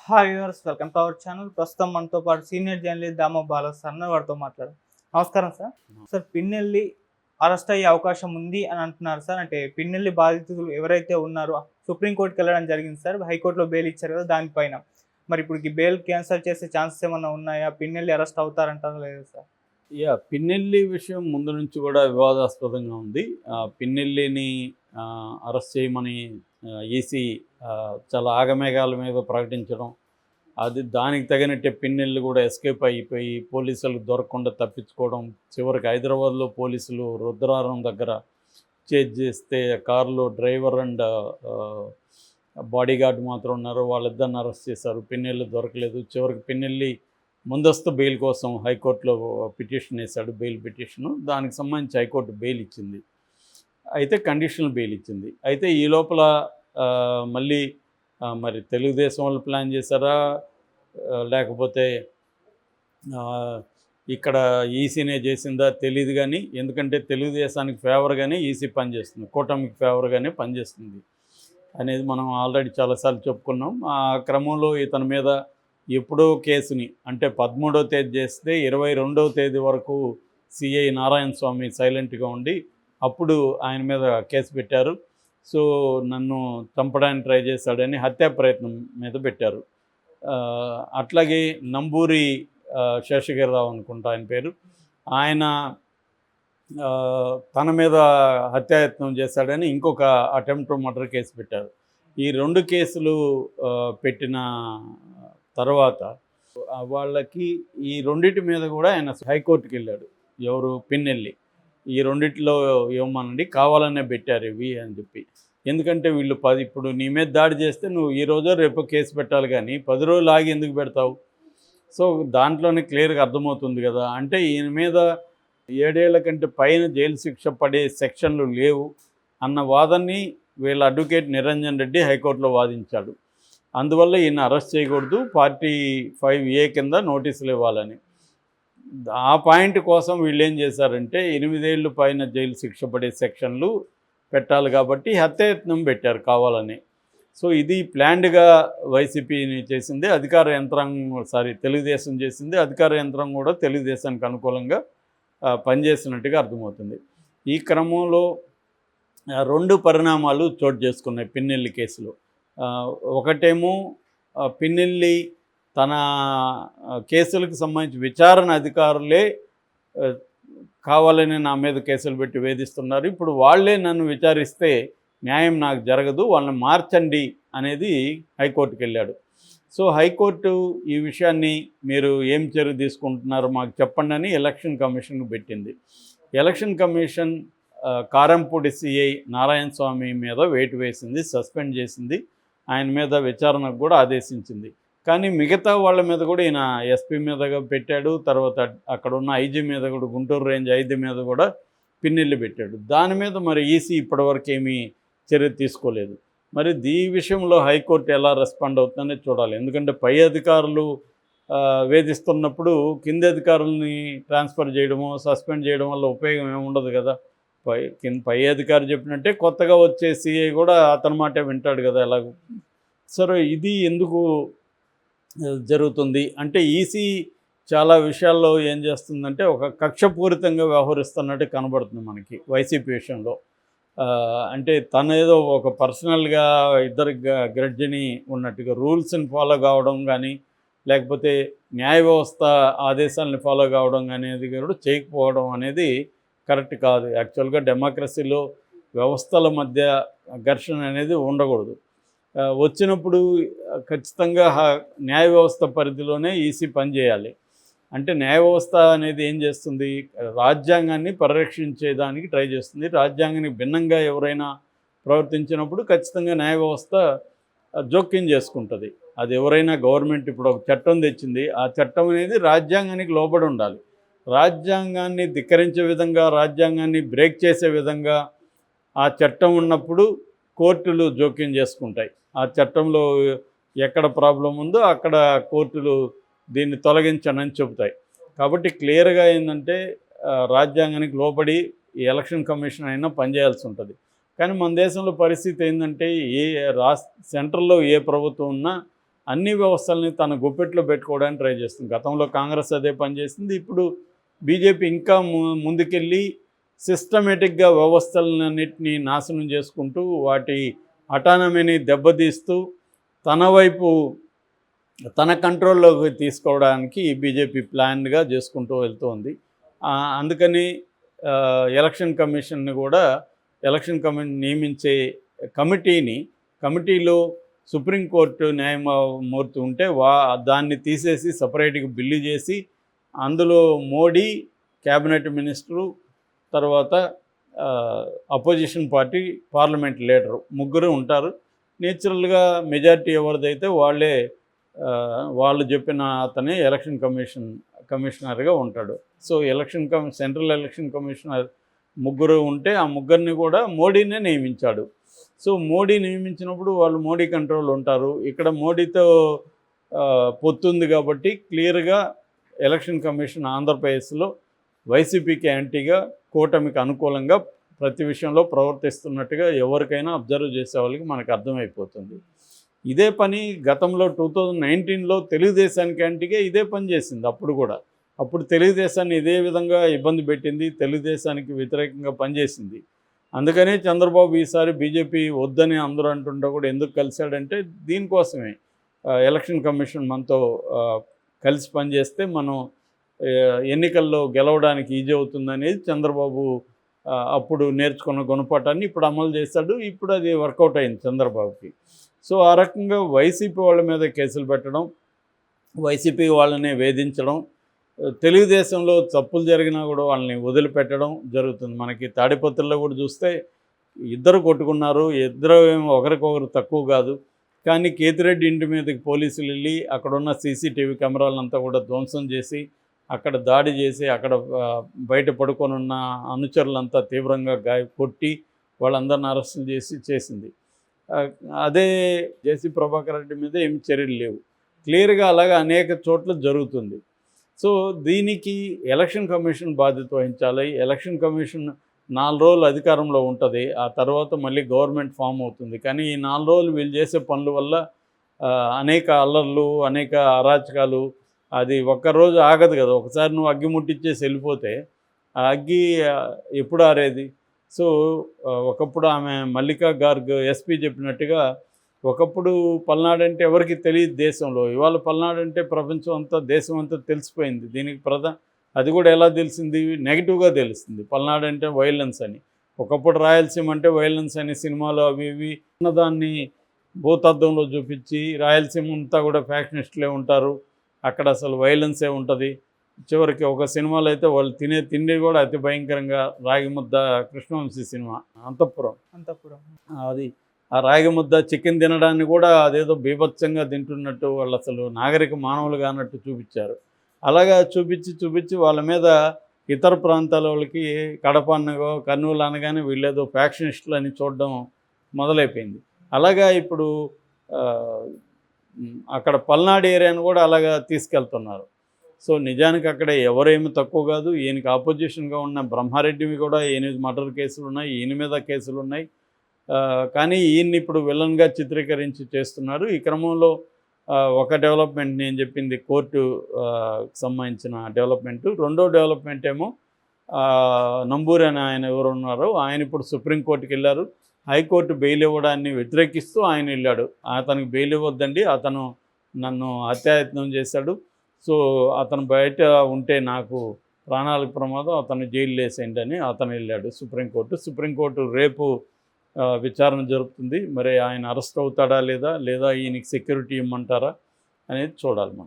Hi viewers, welcome to our channel. ప్రస్తుతం మనతో పాటు సీనియర్ జర్నలిస్ట్ దామ బాల సార్ వారితో మాట్లాడారు. నమస్కారం సార్. సార్, పిన్నెల్లి అరెస్ట్ అయ్యే అవకాశం ఉంది అని అంటున్నారు సార్. అంటే పిన్నెల్లి బాధితులు ఎవరైతే ఉన్నారో సుప్రీంకోర్టుకి వెళ్ళడం జరిగింది సార్. హైకోర్టులో బెయిల్ ఇచ్చారు కదా, దానిపైన మరి ఇప్పుడు ఈ బెయిల్ క్యాన్సిల్ చేసే ఛాన్సెస్ ఏమన్నా ఉన్నాయా? పిన్నెల్లి అరెస్ట్ అవుతారంటారా లేదా సార్? పిన్నెల్లి విషయం ముందు నుంచి కూడా వివాదాస్పదంగా ఉంది. పిన్నెల్లిని అరెస్ట్ చేయమని ఈసీ చాలా ఆగమేఘాల మీద ప్రకటించడం, దానికి తగినట్టే పిన్నెల్లి కూడా ఎస్కేప్ అయిపోయి పోలీసులకు దొరకకుండా తప్పించుకోవడం, చివరికి హైదరాబాద్లో పోలీసులు రుద్రారం దగ్గర చేజ్ చేస్తే కారులో డ్రైవర్ అండ్ బాడీ గార్డ్ మాత్రం ఉన్నారు, వాళ్ళిద్దరిని అరెస్ట్ చేశారు. పిన్నెల్లి దొరకలేదు. చివరికి పిన్నెల్లి ముందస్తు బెయిల్ కోసం హైకోర్టులో పిటిషన్ వేశాడు, బెయిల్ పిటిషను. దానికి సంబంధించి హైకోర్టు బెయిల్ ఇచ్చింది. అయితే కండిషనల్ బెయిల్ ఇచ్చింది. అయితే ఈ లోపల మళ్ళీ మరి తెలుగుదేశం వాళ్ళు ప్లాన్ చేశారా, లేకపోతే ఇక్కడ ఈసీనే చేసిందా తెలియదు. కానీ ఎందుకంటే తెలుగుదేశానికి ఫేవర్గానే ఈసీ పనిచేస్తుంది, కూటమికి ఫేవర్గానే పనిచేస్తుంది అనేది మనం ఆల్రెడీ చాలాసార్లు చెప్పుకున్నాం. ఆ క్రమంలో ఇతని మీద ఎప్పుడో కేసుని, అంటే 13వ తేదీ చేస్తే 22వ తేదీ వరకు సిఐ నారాయణ స్వామి సైలెంట్గా ఉండి అప్పుడు ఆయన మీద కేసు పెట్టారు. సో నన్ను చంపడానికి ట్రై చేశాడని హత్యా ప్రయత్నం మీద పెట్టారు. అట్లాగే నంబూరి శేషగిరిరావు అనుకుంటా ఆయన పేరు, ఆయన తన మీద హత్యాయత్నం చేశాడని ఇంకొక అటెంప్ట్ మర్డర్ కేసు పెట్టారు. ఈ 2 కేసులు పెట్టిన తర్వాత వాళ్ళకి ఈ రెండింటి మీద కూడా ఆయన హైకోర్టుకి వెళ్ళాడు. ఎవరు? పిన్నెల్లి. ఈ రెండిట్లో ఇవ్వమనండి, కావాలనే పెట్టారు ఇవి అని చెప్పి. ఎందుకంటే వీళ్ళు ఇప్పుడు నీ మీద దాడి చేస్తే నువ్వు ఈ రోజో రేపు కేసు పెట్టాలి, కానీ 10 రోజులు ఆగి ఎందుకు పెడతావు? సో దాంట్లోనే క్లియర్గా అర్థమవుతుంది కదా. అంటే ఈయన మీద 7 ఏళ్ల కంటే పైన జైలు శిక్ష పడే సెక్షన్లు లేవు అన్న వాదనని వీళ్ళ అడ్వకేట్ నిరంజన్ రెడ్డి హైకోర్టులో వాదించాడు. అందువల్ల ఈయన అరెస్ట్ చేయకూడదు, 45A కింద నోటీసులు ఇవ్వాలని. ఆ పాయింట్ కోసం వీళ్ళు ఏం చేశారంటే 8 ఏళ్ళు పైన జైలు శిక్ష పడే సెక్షన్లు పెట్టాలి కాబట్టి హత్యాయత్నం పెట్టారు కావాలని. సో ఇది ప్లాన్డ్గా వైసీపీని చేసింది, అధికార యంత్రాంగం తెలుగుదేశం చేసింది. అధికార యంత్రం కూడా తెలుగుదేశానికి అనుకూలంగా పనిచేసినట్టుగా అర్థమవుతుంది. ఈ క్రమంలో 2 పరిణామాలు చోటు చేసుకున్నాయి పిన్నెల్లి కేసులో. ఒకటేమో పిన్నెల్లి తన కేసులకు సంబంధించి విచారణ అధికారులే కావాలని నా మీద కేసులు పెట్టి వేధిస్తున్నారు, ఇప్పుడు వాళ్ళే నన్ను విచారిస్తే న్యాయం నాకు జరగదు, వాళ్ళని మార్చండి అనేది హైకోర్టుకి వెళ్ళాడు. సో హైకోర్టు ఈ విషయాన్ని మీరు ఏం చర్య తీసుకుంటున్నారో మాకు చెప్పండి అని ఎలక్షన్ కమిషన్కు పెట్టింది. Election commission Karampudi CI Narayana Swamy మీద వేటు వేసింది, సస్పెండ్ చేసింది, ఆయన మీద విచారణకు కూడా ఆదేశించింది. కానీ మిగతా వాళ్ళ మీద కూడా ఈయన ఎస్పీ మీద పెట్టాడు, తర్వాత అక్కడ ఉన్న ఐజీ మీద కూడా, గుంటూరు రేంజ్ 5 మీద కూడా పిన్నెల్లి పెట్టాడు. దాని మీద మరి ఈసీ ఇప్పటివరకు ఏమీ చర్య తీసుకోలేదు. మరి ఈ విషయంలో హైకోర్టు ఎలా రెస్పాండ్ అవుతుందనే చూడాలి. ఎందుకంటే పై అధికారులు వేధిస్తున్నప్పుడు కింది అధికారులని ట్రాన్స్ఫర్ చేయడమో సస్పెండ్ చేయడం వల్ల ఉపయోగం ఏమి ఉండదు కదా. పై అధికారి చెప్పినట్టే కొత్తగా వచ్చే సిఐ కూడా అతని మాటే వింటాడు కదా ఎలాగో. సరే, ఇది ఎందుకు జరుగుతుంది అంటే ఈసీ చాలా విషయాల్లో ఏం చేస్తుందంటే ఒక కక్షపూరితంగా వ్యవహరిస్తున్నట్టు కనబడుతుంది మనకి వైసీపీ విషయంలో. అంటే తనేదో ఒక పర్సనల్గా ఇద్దరు గ్రడ్జిని ఉన్నట్టుగా రూల్స్ని ఫాలో కావడం కానీ, లేకపోతే న్యాయ వ్యవస్థ ఆదేశాలని ఫాలో కావడం అనేది కూడా చేయకపోవడం అనేది కరెక్ట్ కాదు. యాక్చువల్గా డెమోక్రసీలో వ్యవస్థల మధ్య ఘర్షణ అనేది ఉండకూడదు. వచ్చినప్పుడు ఖచ్చితంగా న్యాయ వ్యవస్థ పరిధిలోనే ఈసీ పనిచేయాలి. అంటే న్యాయ వ్యవస్థ అనేది ఏం చేస్తుంది? రాజ్యాంగాన్ని పరిరక్షించేదానికి ట్రై చేస్తుంది. రాజ్యాంగానికి భిన్నంగా ఎవరైనా ప్రవర్తించినప్పుడు ఖచ్చితంగా న్యాయ వ్యవస్థ జోక్యం చేసుకుంటుంది. అది ఎవరైనా గవర్నమెంట్ ఇప్పుడు ఒక చట్టం తెచ్చింది, ఆ చట్టం అనేది రాజ్యాంగానికి లోబడి ఉండాలి. రాజ్యాంగాన్ని ధిక్కరించే విధంగా, రాజ్యాంగాన్ని బ్రేక్ చేసే విధంగా ఆ చట్టం ఉన్నప్పుడు కోర్టులు జోక్యం చేసుకుంటాయి. ఆ చట్టంలో ఎక్కడ ప్రాబ్లం ఉందో అక్కడ కోర్టులు దీన్ని తొలగించనని చెబుతాయి. కాబట్టి క్లియర్గా ఏంటంటే రాజ్యాంగానికి లోబడి ఈ ఎలక్షన్ కమిషన్ అయినా పనిచేయాల్సి ఉంటుంది. కానీ మన దేశంలో పరిస్థితి ఏంటంటే సెంట్రల్లో ఏ ప్రభుత్వం ఉన్నా అన్ని వ్యవస్థల్ని తన గుప్పెట్లో పెట్టుకోవడానికి ట్రై చేస్తుంది. గతంలో కాంగ్రెస్ అదే పనిచేసింది. ఇప్పుడు బీజేపీ ఇంకా ముందుకెళ్ళి సిస్టమేటిక్గా వ్యవస్థలన్నింటినీ నాశనం చేసుకుంటూ వాటి అటానమీని దెబ్బతీస్తూ తన వైపు తన కంట్రోల్లోకి తీసుకోవడానికి బీజేపీ ప్లాన్గా చేసుకుంటూ వెళ్తోంది. అందుకని ఎలక్షన్ కమిషన్ని కూడా ఎలక్షన్ కమిషన్ నియమించే కమిటీలో సుప్రీంకోర్టు న్యాయమూర్తి ఉంటే దాన్ని తీసేసి సపరేట్గా బిల్లు చేసి అందులో మోడీ, క్యాబినెట్ మినిస్టరు, తర్వాత అపోజిషన్ పార్టీ పార్లమెంట్ లీడరు ముగ్గురు ఉంటారు. నేచురల్గా మెజారిటీ ఎవరిదైతే వాళ్ళు చెప్పిన అతనే ఎలక్షన్ కమిషనర్గా ఉంటాడు. సో సెంట్రల్ ఎలక్షన్ కమిషనర్ ముగ్గురు ఉంటే ఆ ముగ్గురిని కూడా మోడీనే నియమించాడు. సో మోడీ నియమించినప్పుడు వాళ్ళు మోడీ కంట్రోల్ ఉంటారు. ఇక్కడ మోడీతో పొత్తుంది కాబట్టి క్లియర్గా ఎలక్షన్ కమిషన్ ఆంధ్రప్రదేశ్లో వైసీపీకి యాంటీగా, కూటమికి అనుకూలంగా ప్రతి విషయంలో ప్రవర్తిస్తున్నట్టుగా ఎవరికైనా అబ్జర్వ్ చేసే వాళ్ళకి మనకు అర్థమైపోతుంది. ఇదే పని గతంలో 2019లో తెలుగుదేశానికి యాంటీగా ఇదే పని చేసింది. అప్పుడు తెలుగుదేశాన్ని ఇదే విధంగా ఇబ్బంది పెట్టింది, తెలుగుదేశానికి వ్యతిరేకంగా పనిచేసింది. అందుకనే చంద్రబాబు ఈసారి బీజేపీ వద్దని అందరూ అంటుంటే కూడా ఎందుకు కలిశాడంటే దీనికోసమే. ఎలక్షన్ కమిషన్ మనతో కలిసి పనిచేస్తే మనం ఎన్నికల్లో గెలవడానికి ఈజీ అవుతుందనేది చంద్రబాబు అప్పుడు నేర్చుకున్న గుణపాఠాన్ని ఇప్పుడు అమలు చేశాడు. ఇప్పుడు అది వర్కౌట్ అయింది చంద్రబాబుకి. సో ఆ రకంగా వైసీపీ వాళ్ళ మీద కేసులు పెట్టడం, వైసీపీ వాళ్ళని వేధించడం, తెలుగుదేశంలో తప్పులు జరిగినా కూడా వాళ్ళని వదిలిపెట్టడం జరుగుతుంది. మనకి తాడిపత్రిలో కూడా చూస్తే ఇద్దరు కొట్టుకున్నారు, ఇద్దరు ఒకరికొకరు తక్కువ కాదు. కానీ కేతిరెడ్డి ఇంటి మీదకి పోలీసులు వెళ్ళి అక్కడున్న సీసీటీవీ కెమెరాలంతా కూడా ధ్వంసం చేసి అక్కడ దాడి చేసి అక్కడ బయట పడుకొని ఉన్న అనుచరులంతా తీవ్రంగా కొట్టి వాళ్ళందరిని అరెస్టులు చేసింది. అదే జేసీ ప్రభాకర్ రెడ్డి మీద ఏమి చర్యలు లేవు. క్లియర్గా అలాగా అనేక చోట్ల జరుగుతుంది. సో దీనికి ఎలక్షన్ కమిషన్ బాధ్యత వహించాలి. ఎలక్షన్ కమిషన్ 4 రోజులు అధికారంలో ఉంటుంది. ఆ తర్వాత మళ్ళీ గవర్నమెంట్ ఫామ్ అవుతుంది. కానీ ఈ 4 రోజులు వీళ్ళు చేసే పనుల వల్ల అనేక అల్లర్లు, అనేక అరాచకాలు, అది ఒక్కరోజు ఆగదు కదా. ఒకసారి నువ్వు అగ్గి ముట్టించేసి వెళ్ళిపోతే ఆ అగ్గి ఎప్పుడు ఆరేది? సో ఒకప్పుడు ఆమె మల్లికా గార్గ్ ఎస్పీ చెప్పినట్టుగా ఒకప్పుడు పల్నాడు అంటే ఎవరికి తెలియదు దేశంలో. ఇవాళ పల్నాడు అంటే ప్రపంచం అంతా, దేశం అంతా తెలిసిపోయింది. దీనికి అది కూడా ఎలా తెలిసింది? నెగిటివ్గా తెలుస్తుంది. పల్నాడు అంటే వైలెన్స్ అని. ఒకప్పుడు రాయలసీమ అంటే వైలెన్స్ అని సినిమాలు అవి ఇవి ఉన్నదాన్ని భూతద్దంలో చూపించి రాయలసీమ అంతా కూడా ఫ్యాక్షనిస్టులే ఉంటారు, అక్కడ అసలు వైలెన్సే ఉంటుంది. చివరికి ఒక సినిమాలో అయితే వాళ్ళు తినే తిండి కూడా అతి భయంకరంగా, రాగిముద్ద, కృష్ణవంశీ సినిమా అంతఃపురం, అది ఆ రాగిముద్ద చికెన్ తినడాన్ని కూడా అదేదో బీభత్సంగా తింటున్నట్టు, వాళ్ళు అసలు నాగరిక మానవులుగా అన్నట్టు చూపించారు. అలాగా చూపించి వాళ్ళ మీద ఇతర ప్రాంతాల వాళ్ళకి కడప అనగో కర్నూలు అనగానే వీళ్ళేదో ఫ్యాక్షనిస్టులు అని చూడడం మొదలైపోయింది. అలాగా ఇప్పుడు అక్కడ పల్నాడు ఏరియాను కూడా అలాగా తీసుకెళ్తున్నారు. సో నిజానికి అక్కడ ఎవరేమి తక్కువ కాదు. ఈయనకి ఆపోజిషన్గా ఉన్న బ్రహ్మారెడ్డివి కూడా 8 మర్డర్ కేసులు ఉన్నాయి, ఈయన మీద కేసులు ఉన్నాయి. కానీ ఈయన్ని ఇప్పుడు విలన్గా చిత్రీకరించి చేస్తున్నారు. ఈ క్రమంలో ఒక డెవలప్మెంట్ నేను చెప్పింది కోర్టు సంబంధించిన డెవలప్మెంటు. రెండో డెవలప్మెంట్ ఏమో నంబూరి అని ఆయన ఎవరు ఉన్నారో ఆయన ఇప్పుడు సుప్రీంకోర్టుకి వెళ్ళారు. హైకోర్టు బెయిల్ ఇవ్వడాన్ని వ్యతిరేకిస్తూ ఆయన వెళ్ళాడు. అతనికి బెయిల్ ఇవ్వద్దండి, అతను నన్ను హత్యాయత్నం చేశాడు, సో అతను బయట ఉంటే నాకు ప్రాణాలకు ప్రమాదం, అతను జైలు వేసేయండి అని అతను వెళ్ళాడు సుప్రీంకోర్టు రేపు విచారణ జరుపుతుంది. మరి ఆయన అరెస్ట్ అవుతాడా లేదా ఈయనకి సెక్యూరిటీ ఇమ్మంటారా అనేది చూడాలి మనం.